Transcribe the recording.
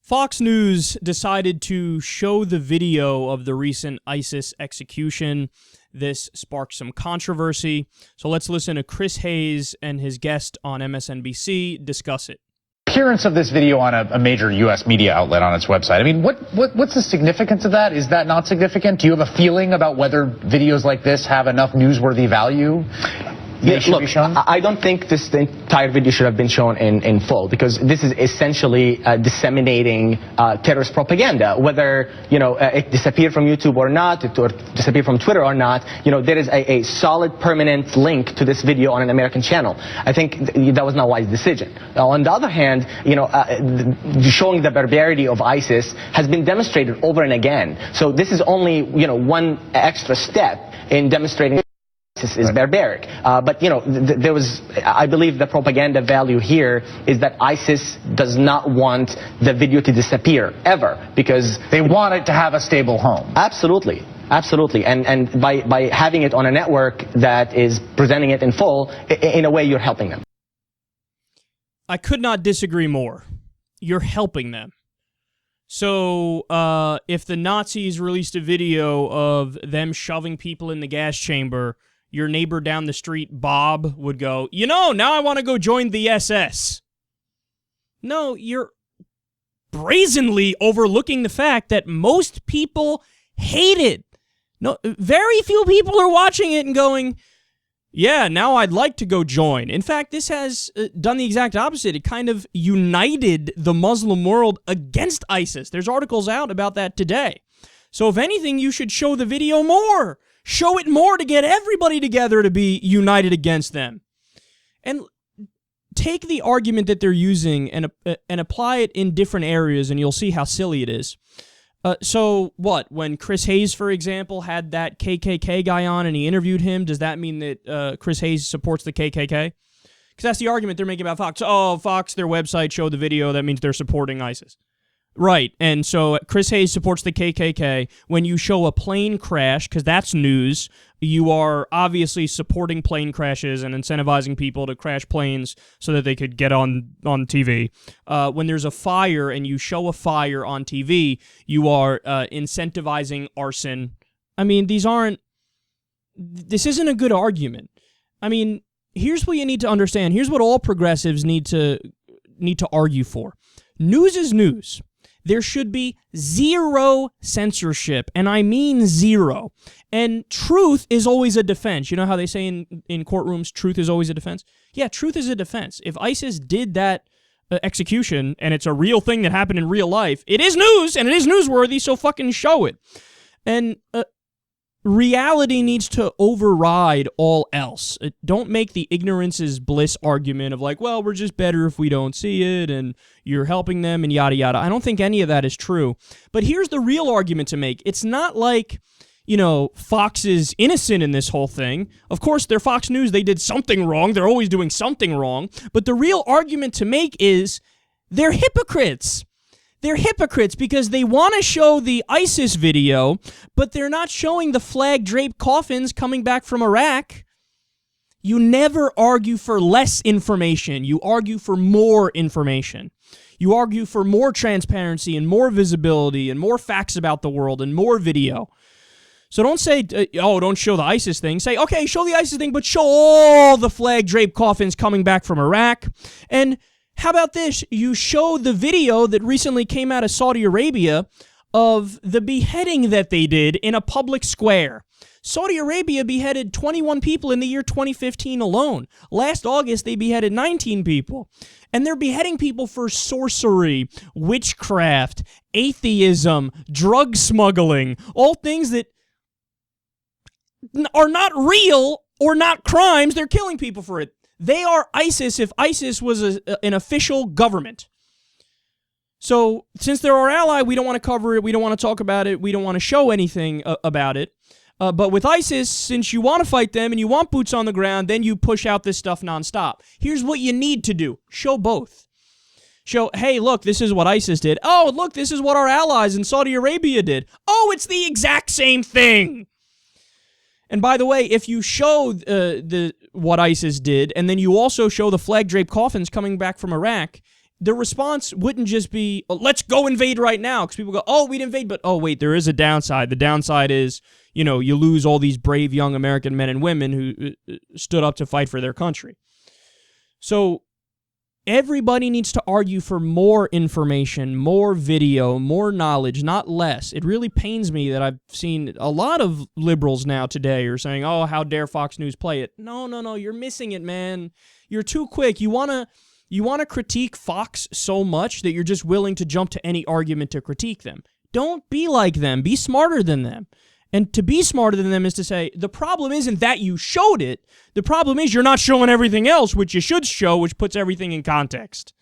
Fox News decided to show the video of the recent ISIS execution. This sparked some controversy. So let's listen to Chris Hayes and his guest on MSNBC discuss it. Appearance of this video on a major U.S. media outlet on its website. I mean, what's the significance of that? Is that not significant? Do you have a feeling about whether videos like this have enough newsworthy value? Look, I don't think the entire video should have been shown in full, because this is essentially disseminating terrorist propaganda. Whether it disappeared from YouTube or not, or disappeared from Twitter or not, there is a solid permanent link to this video on an American channel. I think that was not a wise decision. On the other hand, showing the barbarity of ISIS has been demonstrated over and again. So this is only one extra step in demonstrating is barbaric. But there was, I believe the propaganda value here is that ISIS does not want the video to disappear ever, because they want it to have a stable home. Absolutely. Absolutely. And by having it on a network that is presenting it in full, in a way you're helping them. I could not disagree more. You're helping them. So if the Nazis released a video of them shoving people in the gas chamber, your neighbor down the street, Bob, would go, now I want to go join the SS. No, you're brazenly overlooking the fact that most people hate it. No, very few people are watching it and going, yeah, now I'd like to go join. In fact, this has done the exact opposite. It kind of united the Muslim world against ISIS. There's articles out about that today. So if anything, you should show the video more. Show it more to get everybody together to be united against them. And take the argument that they're using and apply it in different areas, and you'll see how silly it is. So what? When Chris Hayes, for example, had that KKK guy on and he interviewed him, does that mean that Chris Hayes supports the KKK? Because that's the argument they're making about Fox. Oh, Fox, their website showed the video. That means they're supporting ISIS. Right, and so Chris Hayes supports the KKK. When you show a plane crash, because that's news, you are obviously supporting plane crashes and incentivizing people to crash planes so that they could get on TV. When there's a fire and you show a fire on TV, you are incentivizing arson. I mean, this isn't a good argument. I mean, here's what you need to understand. Here's what all progressives need to argue for. News is news. There should be zero censorship, and I mean zero. And truth is always a defense. You know how they say in courtrooms, truth is always a defense? Yeah, truth is a defense. If ISIS did that execution, and it's a real thing that happened in real life, it is news, and it is newsworthy, so fucking show it. And reality needs to override all else. Don't make the ignorance is bliss argument of like, well, we're just better if we don't see it, and you're helping them, and yada yada. I don't think any of that is true. But here's the real argument to make. It's not like, Fox is innocent in this whole thing. Of course, they're Fox News. They did something wrong. They're always doing something wrong. But the real argument to make is they're hypocrites. They're hypocrites because they want to show the ISIS video, but they're not showing the flag-draped coffins coming back from Iraq. You never argue for less information. You argue for more information. You argue for more transparency and more visibility and more facts about the world and more video. So don't say, don't show the ISIS thing. Say, okay, show the ISIS thing, but show all the flag-draped coffins coming back from Iraq. And how about this? You show the video that recently came out of Saudi Arabia of the beheading that they did in a public square. Saudi Arabia beheaded 21 people in the year 2015 alone. Last August, they beheaded 19 people. And they're beheading people for sorcery, witchcraft, atheism, drug smuggling, all things that are not real or not crimes. They're killing people for it. They are ISIS if ISIS was an official government. So since they're our ally, we don't want to cover it. We don't want to talk about it. We don't want to show anything about it. But with ISIS, since you want to fight them and you want boots on the ground, then you push out this stuff nonstop. Here's what you need to do. Show both. Show, hey, look, this is what ISIS did. Oh, look, this is what our allies in Saudi Arabia did. Oh, it's the exact same thing. And by the way, if you show what ISIS did, and then you also show the flag-draped coffins coming back from Iraq, the response wouldn't just be, oh, let's go invade right now, because people go, oh, we'd invade, but oh, wait, there is a downside. The downside is, you know, you lose all these brave young American men and women who stood up to fight for their country. So everybody needs to argue for more information, more video, more knowledge, not less. It really pains me that I've seen a lot of liberals now today are saying, oh, how dare Fox News play it? No, you're missing it, man. You're too quick. You want to critique Fox so much that you're just willing to jump to any argument to critique them. Don't be like them. Be smarter than them. And to be smarter than them is to say, the problem isn't that you showed it. The problem is you're not showing everything else, which you should show, which puts everything in context.